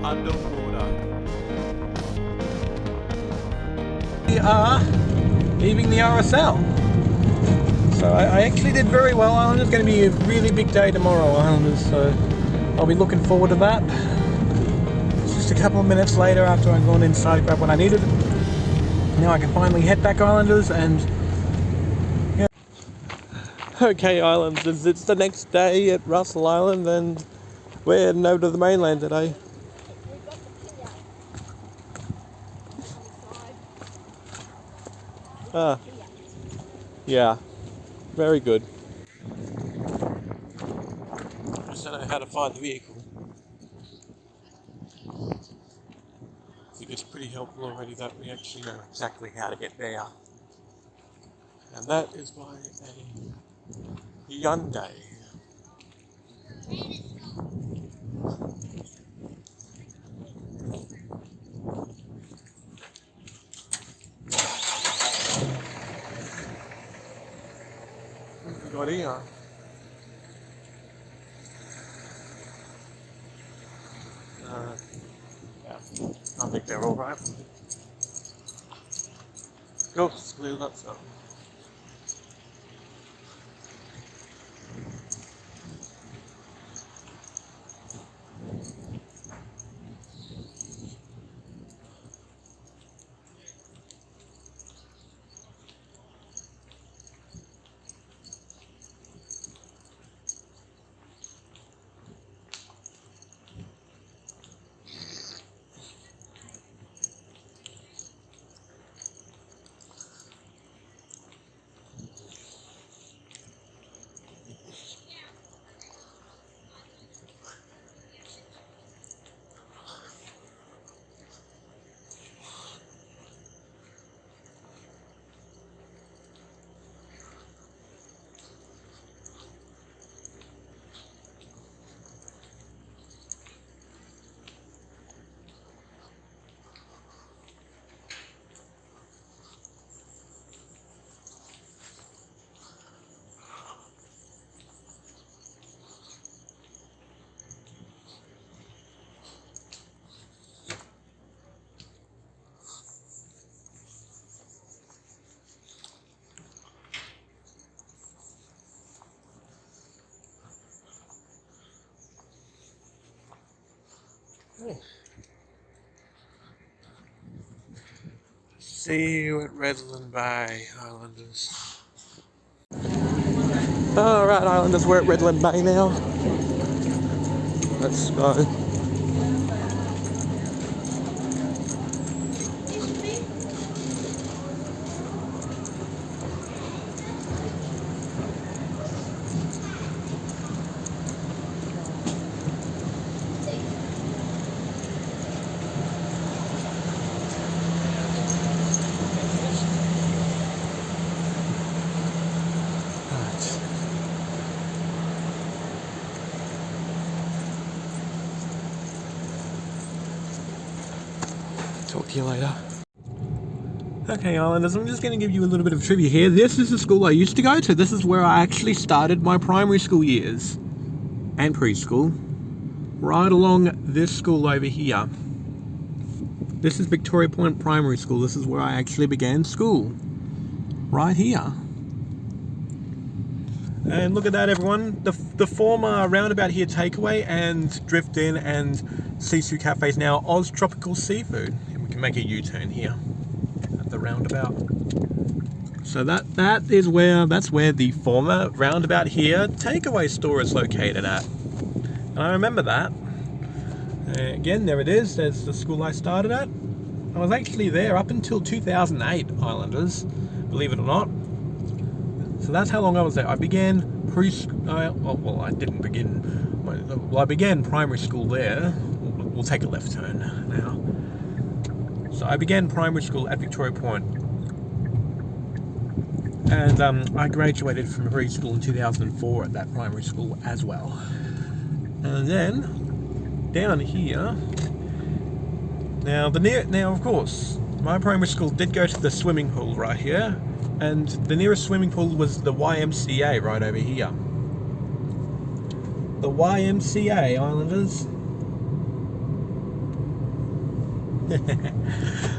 underwater. We are leaving the RSL. So I actually did very well, Islanders. It's going to be a really big day tomorrow, Islanders, so I'll be looking forward to that. It's just a couple of minutes later after I've gone inside to grab what I needed. Now I can finally head back, Islanders, and yeah. Okay, Islanders, it's the next day at Russell Island and we're heading over to the mainland today. Ah, yeah, very good. I just don't know how to find the vehicle. I think it's pretty helpful already that we actually know exactly how to get there. And that is by a Hyundai. What have we got here? Yeah, I think they're all right. Go, clear that up. See you at Redland Bay, Islanders. Alright, Islanders, we're at Redland Bay now. Let's go. Talk to you later. Okay, Islanders, I'm just going to give you a little bit of trivia here. This is the school I used to go to. This is where I actually started my primary school years and preschool. Right along this school over here. This is Victoria Point Primary School. This is where I actually began school. Right here. And look at that, everyone. The former Roundabout Here Takeaway and Drift Inn and Sisu Cafe is now Oz Tropical Seafood. And we can make a U-turn here at the roundabout. So that's where the former Roundabout Here Takeaway store is located at. And I remember that. Again, there it is. There's the school I started at. I was actually there up until 2008, Islanders, believe it or not. So that's how long I was there. I began I didn't begin. Well, I began primary school there. We'll take a left turn now. So I began primary school at Victoria Point. And I graduated from preschool in 2004 at that primary school as well. And then down here, now of course, my primary school did go to the swimming pool right here, and the nearest swimming pool was the YMCA right over here. The YMCA, Islanders.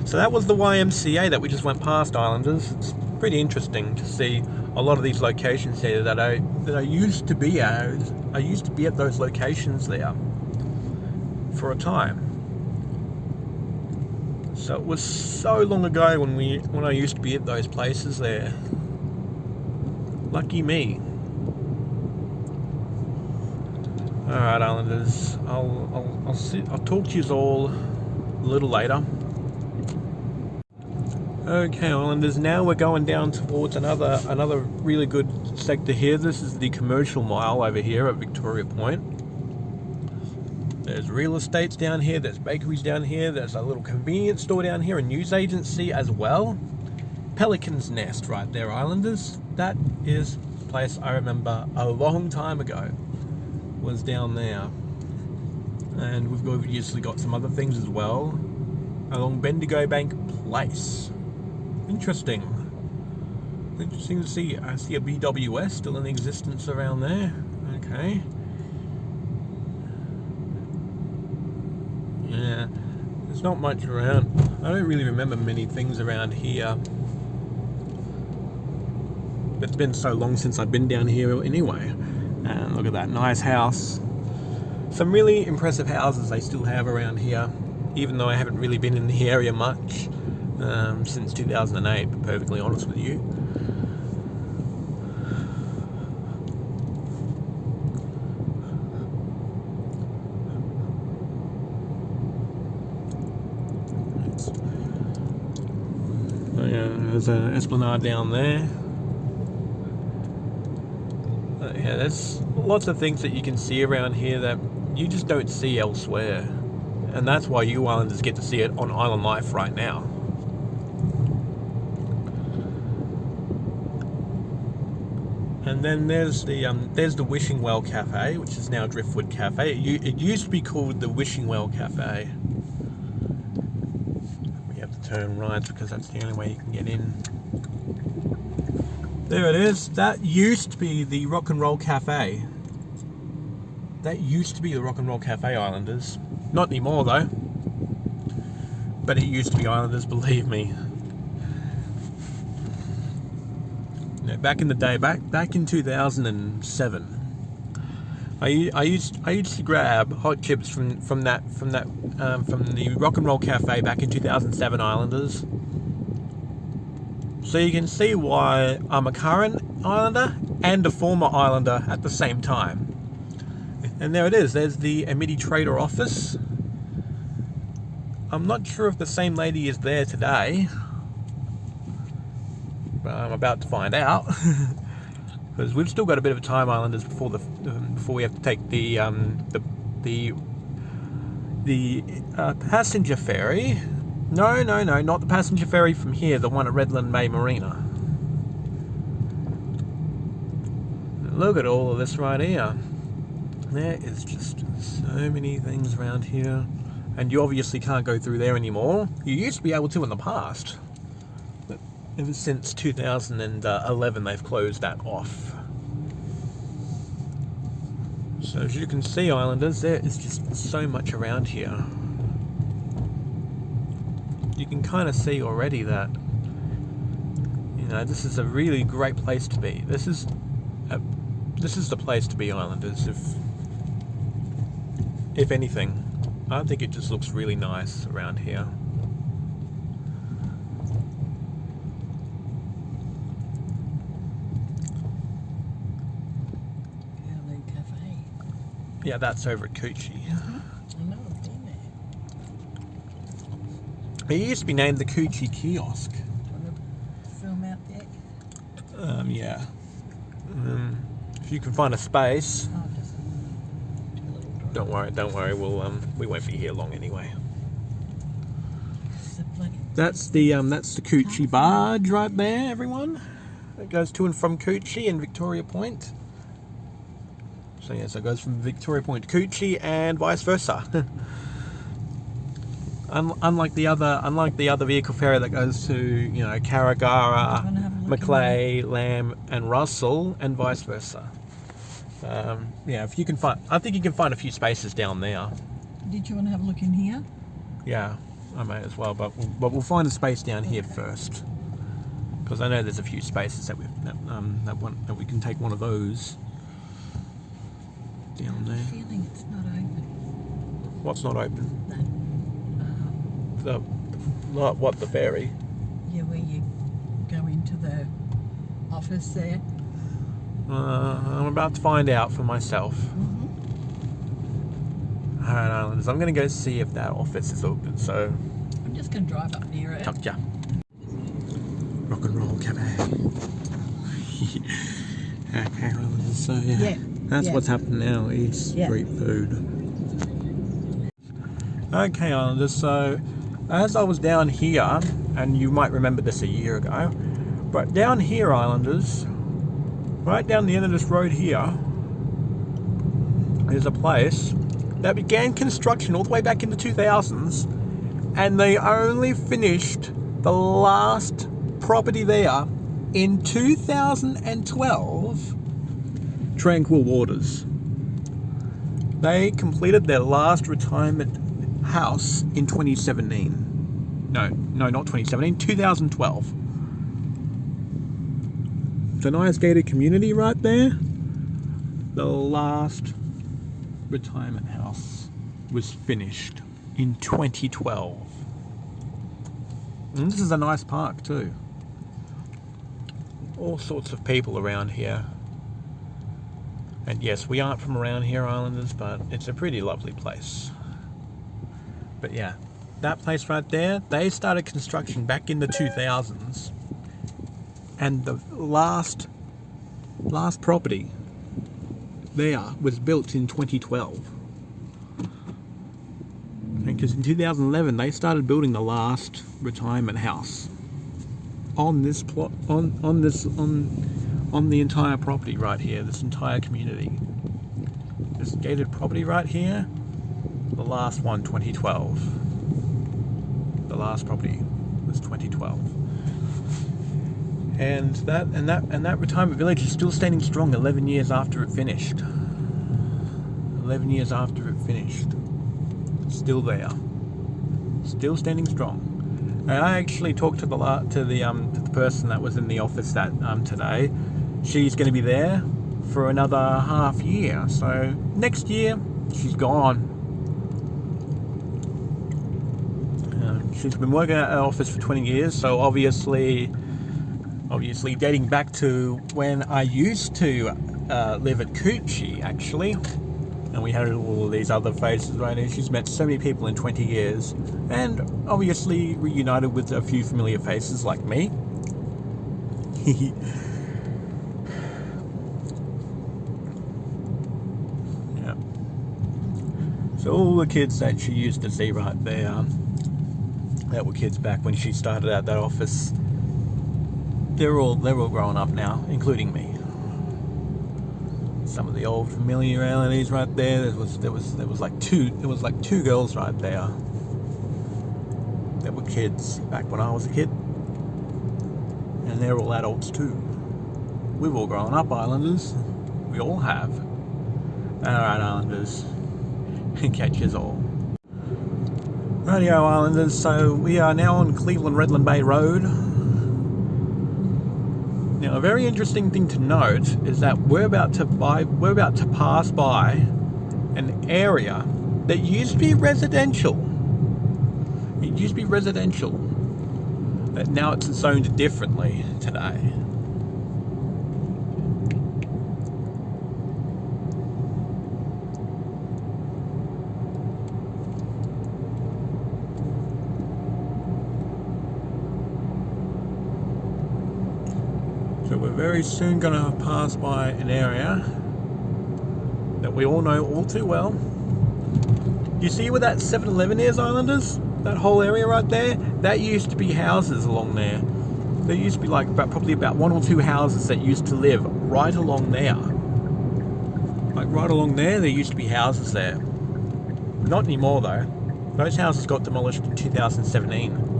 So that was the YMCA that we just went past, Islanders. It's pretty interesting to see a lot of these locations here that I used to be at. I used to be at those locations there for a time. So it was so long ago when I used to be at those places there. Lucky me. All right, Islanders. I'll talk to you all a little later. Okay, Islanders. Now we're going down towards another really good sector here. This is the commercial mile over here at Victoria Point. There's real estates down here, there's bakeries down here, there's a little convenience store down here, a news agency as well. Pelican's Nest right there, Islanders. That is the place I remember a long time ago, was down there. And we've obviously got some other things as well along Bendigo Bank Place. Interesting to see. I see a BWS still in existence around there. Okay. Yeah, there's not much around. I don't really remember many things around here. It's been so long since I've been down here anyway. And look at that nice house. Some really impressive houses they still have around here, even though I haven't really been in the area much since 2008, to be perfectly honest with you. There's an esplanade down there. Yeah, there's lots of things that you can see around here that you just don't see elsewhere. And that's why you Islanders get to see it on Island Life right now. And then there's the Wishing Well Cafe, which is now Driftwood Cafe. It used to be called the Wishing Well Cafe. Turn right because that's the only way you can get in. There it is. That used to be the Rock and Roll Cafe. That used to be the Rock and Roll Cafe, Islanders. Not anymore though. But it used to be, Islanders, believe me. You know, back in the day, back in 2007. I used to grab hot chips from the Rock and Roll Cafe back in 2007, Islanders. So you can see why I'm a current Islander and a former Islander at the same time. And there it is. There's the Amity Trader office. I'm not sure if the same lady is there today, but I'm about to find out. Because we've still got a bit of a time, Islanders, before we have to take the passenger ferry. No, not the passenger ferry from here, the one at Redland Bay Marina. Look at all of this right here. There is just so many things around here, and you obviously can't go through there anymore. You used to be able to in the past. Ever since 2011, they've closed that off. So as you can see, Islanders, there is just so much around here. You can kind of see already that, you know, this is a really great place to be. This is the place to be, Islanders. If anything, I think it just looks really nice around here. Yeah, that's over at Coochie. I know, I've been there. It used to be named the Coochie Kiosk. Do you want to film out there? Yeah. If you can find a space. Oh, just do a little drive. Don't worry. We won't be here long anyway. It's a bloody- That's the Coochie barge right there, everyone. It goes to and from Coochie and Victoria Point. So yeah, so it goes from Victoria Point to Coochie and vice versa. Unlike the other vehicle ferry that goes to, you know, Carragara, Macleay, Lamb, and Russell, and vice versa. Yeah, if you can find, I think you can find a few spaces down there. Did you want to have a look in here? Yeah. I may as well, but we'll find a space down here first, because I know there's a few spaces that we can take one of those down there. I have a feeling it's not open. What's not open? No. The ferry? Yeah, where you go into the office there. I'm about to find out for myself. Alright, Islanders, I'm going to go see if that office is open, so... I'm just going to drive up near it. Gotcha. Rock and roll cafe. Okay, Islanders, so yeah. That's what's happening now, eat street food. Okay, Islanders, so as I was down here, and you might remember this a year ago, but down here, Islanders, right down the end of this road here, is a place that began construction all the way back in the 2000s, and they only finished the last property there in 2012. Tranquil Waters. They completed their last retirement house in 2017. No, not 2017, 2012. It's a nice gated community right there. The last retirement house was finished in 2012. And this is a nice park too. All sorts of people around here. And yes, we aren't from around here, Islanders, but it's a pretty lovely place. But yeah, that place right there, they started construction back in the 2000s. And the last property there was built in 2012. Because in 2011 they started building the last retirement house on this plot, on the entire property right here, this entire community. This gated property right here, the last one, 2012. The last property was 2012. And that retirement village is still standing strong 11 years after it finished. 11 years after it finished. Still there. Still standing strong. And I actually talked to the person that was in the office that today. She's going to be there for another half year. So next year, she's gone. She's been working at our office for 20 years, so obviously dating back to when I used to live at Coochie, actually. And we had all of these other faces right here. She's met so many people in 20 years. And obviously reunited with a few familiar faces like me. Yeah. So all the kids that she used to see right there, that were kids back when she started at that office, they're all grown up now, including me. Some of the old familiarities right there. There was like two girls right there that were kids back when I was a kid, and they're all adults too. We've all grown up, Islanders. We all have. Alright, Islanders. Catch us all. Radio Islanders, so we are now on Cleveland-Redland Bay Road. Now, a very interesting thing to note is that we're about to pass by an area that used to be residential. It used to be residential, but now it's zoned differently today. So we're very soon going to pass by an area that we all know all too well. You see where that 7-Eleven is, Islanders? That whole area right there? That used to be houses along there. There used to be probably about 1 or 2 houses that used to live right along there. Like right along there used to be houses there. Not anymore though. Those houses got demolished in 2017.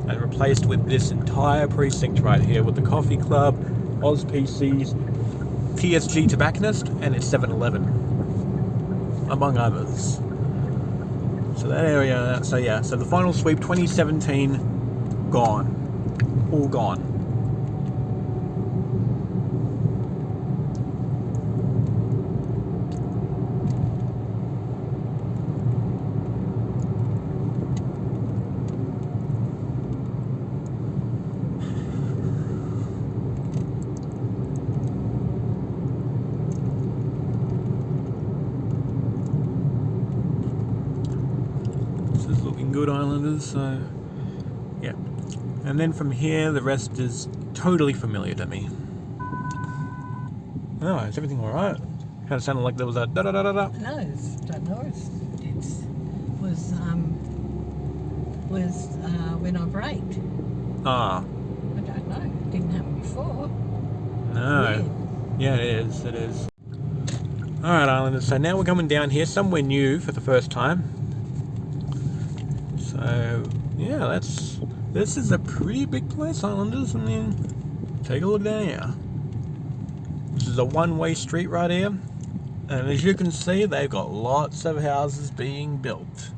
And replaced with this entire precinct right here with the Coffee Club, Oz PCs, TSG Tobacconist, and its 7-Eleven, among others. So that area, so yeah, so the final sweep 2017, gone. All gone. Good Islanders, so yeah. And then from here, the rest is totally familiar to me. Oh, is everything all right? Kind of sounded like there was a da da da da da. No, don't know. It was when I braked. Ah. I don't know. Didn't happen before. No. Yeah, it is. It is. All right, Islanders. So now we're coming down here, somewhere new for the first time. So yeah, this is a pretty big place, Islanders. I mean, take a look down here. This is a one-way street right here, and as you can see, they've got lots of houses being built.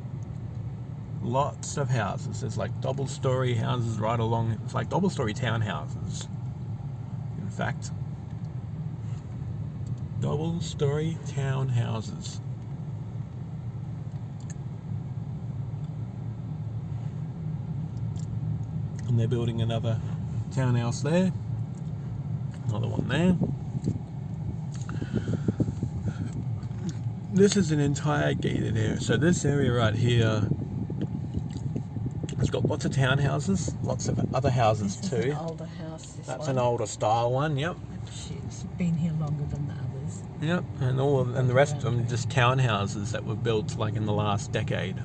Lots of houses. There's like double-story houses right along. It's like double-story townhouses. In fact, double-story townhouses. And they're building another townhouse there, another one there. This is an entire gated area. So this area right here has got lots of townhouses, lots of other houses This too. is an older house. That's an older style one. Yep. It's been here longer than the others. Yep. And the rest of them just townhouses that were built like in the last decade.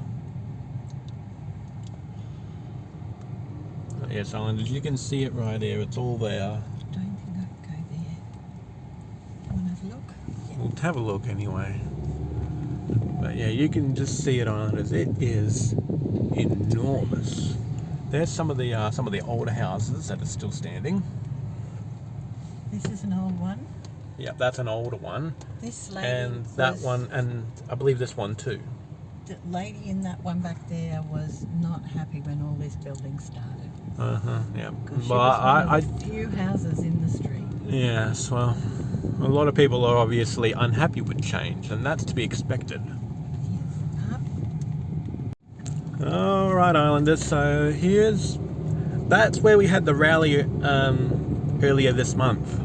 Yes, Islanders, you can see it right here. It's all there. I don't think I can go there. Want to have a look? Yeah. We'll have a look anyway. But yeah, you can just see it, Islanders. It is enormous. There's some of the older houses that are still standing. This is an old one. Yep, that's an older one. This lady And that one, and I believe this one too. The lady in that one back there was not happy when all this building started. Yeah. She Well, was one of the few houses in the street. yes. Well, a lot of people are obviously unhappy with change, and that's to be expected. All right, Islanders. So that's where we had the rally earlier this month.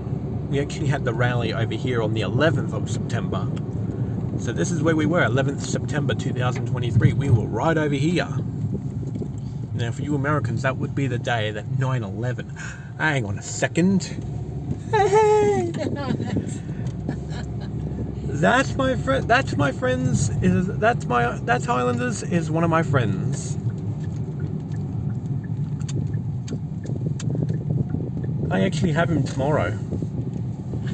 We actually had the rally over here on the 11th of September. So this is where we were, 11th September 2023. We were right over here. Now, for you Americans, that would be the day that 9/11. Hang on a second. Hey! That's my friend. That's my friends. That's Highlanders. Is one of my friends. I actually have him tomorrow.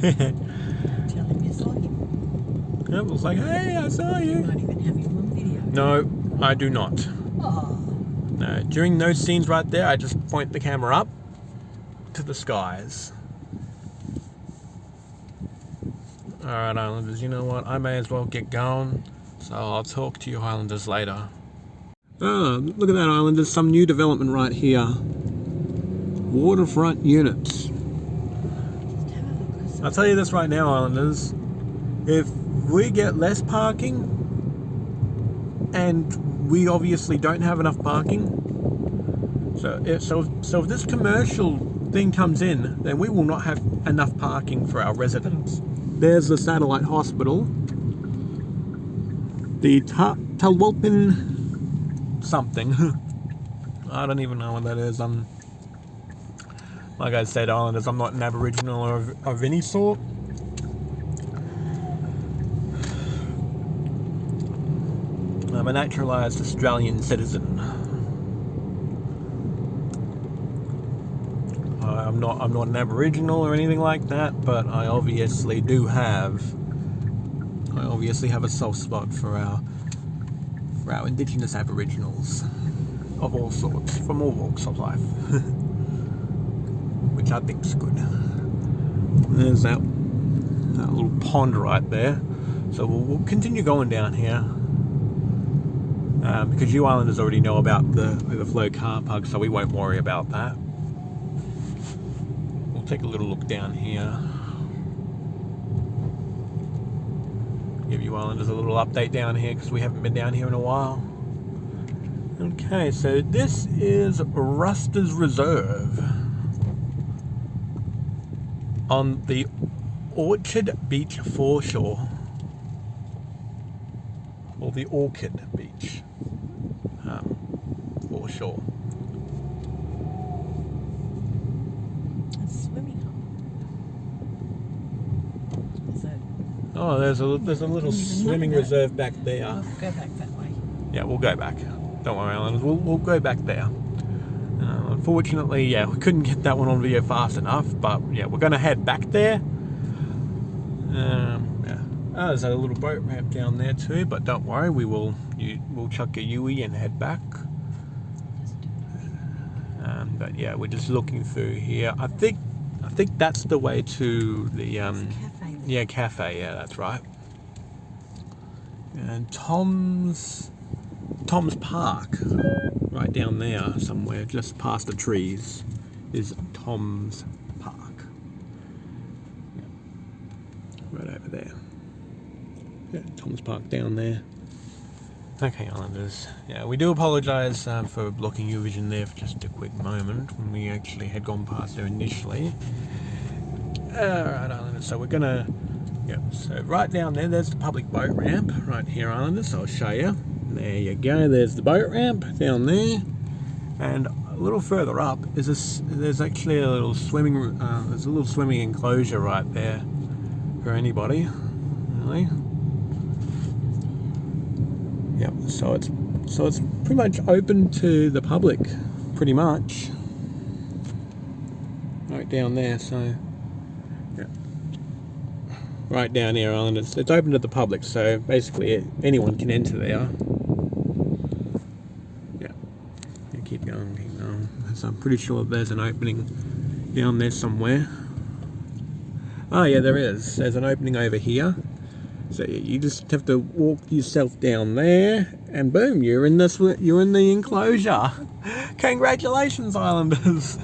Tell him you saw him. I was like, hey, I saw you. You might even have him on video. No, I do not. Oh. No, during those scenes right there, I just point the camera up to the skies. Alright, Islanders, you know what? I may as well get going, so I'll talk to you Islanders later. Oh, look at that, Islanders. Some new development right here. Waterfront units. I'll tell you this right now, Islanders. If we get less parking, and we obviously don't have enough parking, so if this commercial thing comes in, then we will not have enough parking for our residents. There's the satellite hospital. The Talwalpin something. I don't even know what that is. Like I said, Islanders, I'm not an Aboriginal of any sort. I'm a naturalised Australian citizen. I'm not an Aboriginal or anything like that, but I obviously have a soft spot for our Indigenous Aboriginals of all sorts, from all walks of life, which I think is good. There's that little pond right there, so we'll continue going down here. because you islanders already know about the overflow car park, so we won't worry about that. We'll take a little look down here. Give you islanders a little update down here because we haven't been down here in a while. Okay, so this is Ruster's Reserve on the Orchard Beach foreshore, or the Orchid Beach foreshore. A swimming hole. Is that? Oh, there's a little swimming reserve back there. I'll go back that way. Yeah, we'll go back. Don't worry, islanders. We'll go back there. Unfortunately, yeah, we couldn't get that one on video fast enough, but yeah, we're going to head back there. Yeah. Oh, there's a little boat ramp down there too, but don't worry, we'll chuck a Yui and head back. But yeah, we're just looking through here. I think that's the way to the Cafe. cafe. Yeah, that's right. And Tom's Park, right down there somewhere, just past the trees, is Tom's Park. Yeah. Right over there. Yeah, Tom's Park down there. Okay, islanders. Yeah, we do apologise for blocking your vision there for just a quick moment when we actually had gone past there initially. Alright, islanders, so we're gonna... Yeah, so right down there's the public boat ramp, right here, islanders, so I'll show you. There you go, there's the boat ramp down there. And a little further up is there's actually a little swimming enclosure right there for anybody, really. Yep, so it's pretty much open to the public, pretty much. Right down there, so yeah. Right down here, islanders. It's open to the public, so basically anyone can enter there. Keep going. So I'm pretty sure there's an opening down there somewhere. Oh yeah, there is. There's an opening over here. So you just have to walk yourself down there, and boom, you're in the enclosure. Congratulations, islanders!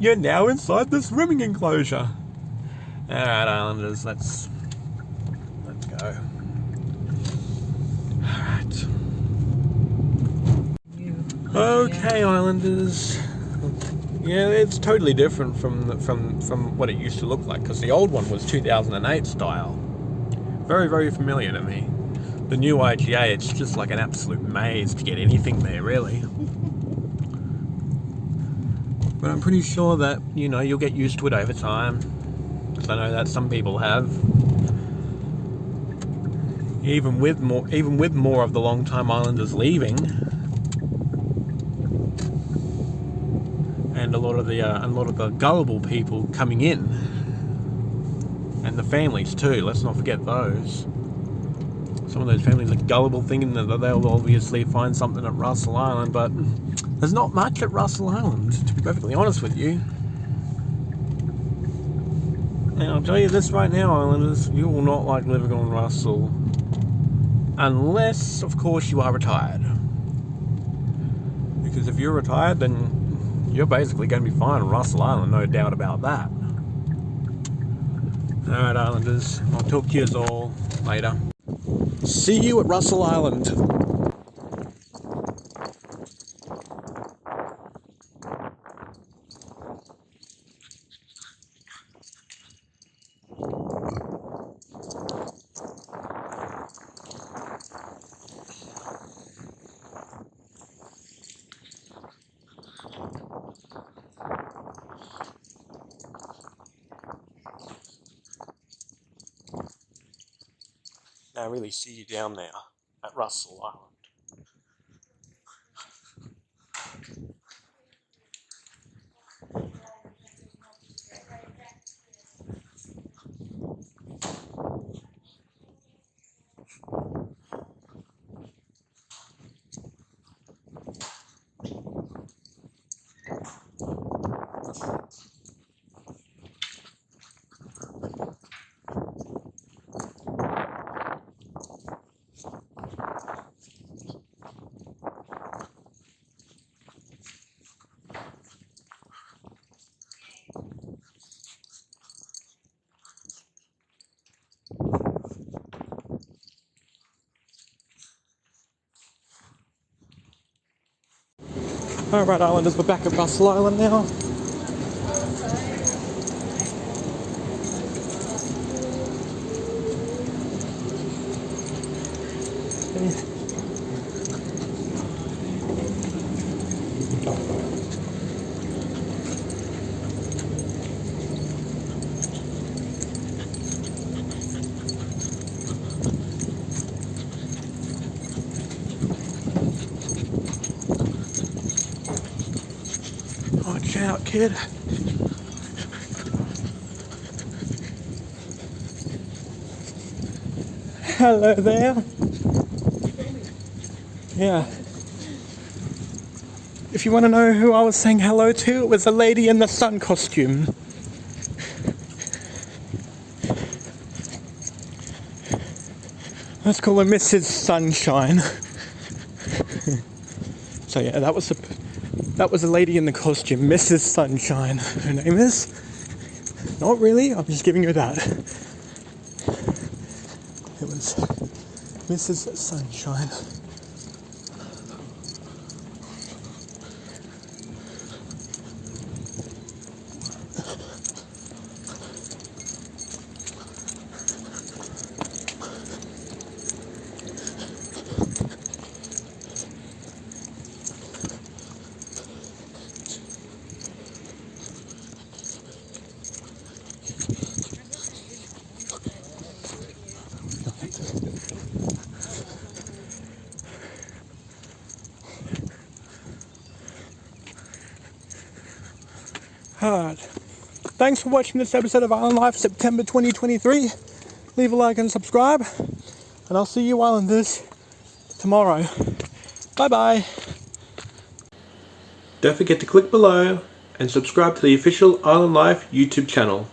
You're now inside the swimming enclosure. All right, islanders, let's go. All right. Okay, islanders. Yeah, it's totally different from what it used to look like, because the old one was 2008 style. Very, very familiar to me. The new IGA, it's just like an absolute maze to get anything there, really. But I'm pretty sure that, you know, you'll get used to it over time. Because I know that some people have. Even with more of the long-time islanders leaving. And a lot of the gullible people coming in, and the families too. Let's not forget those. Some of those families are gullible, thinking that they'll obviously find something at Russell Island, but there's not much at Russell Island, to be perfectly honest with you. And I'll tell you this right now, islanders, you will not like living on Russell, unless, of course, you are retired. Because if you're retired, then you're basically going to be fine on Russell Island, no doubt about that. Alright, islanders, I'll talk to you all later. See you at Russell Island. I really see you down there at Russell Island. Alright Islanders, we're back at Russell Island now. Watch out, kid. Hello there. Yeah. If you want to know who I was saying hello to, it was a lady in the sun costume. Let's call her Mrs. Sunshine. So yeah, that was a lady in the costume, Mrs. Sunshine. Her name is? Not really, I'm just giving you that. It was Mrs. Sunshine. Alright, thanks for watching this episode of Island Life, September 2023. Leave a like and subscribe, and I'll see you Islanders tomorrow. Bye bye. Don't forget to click below and subscribe to the official Island Life YouTube channel.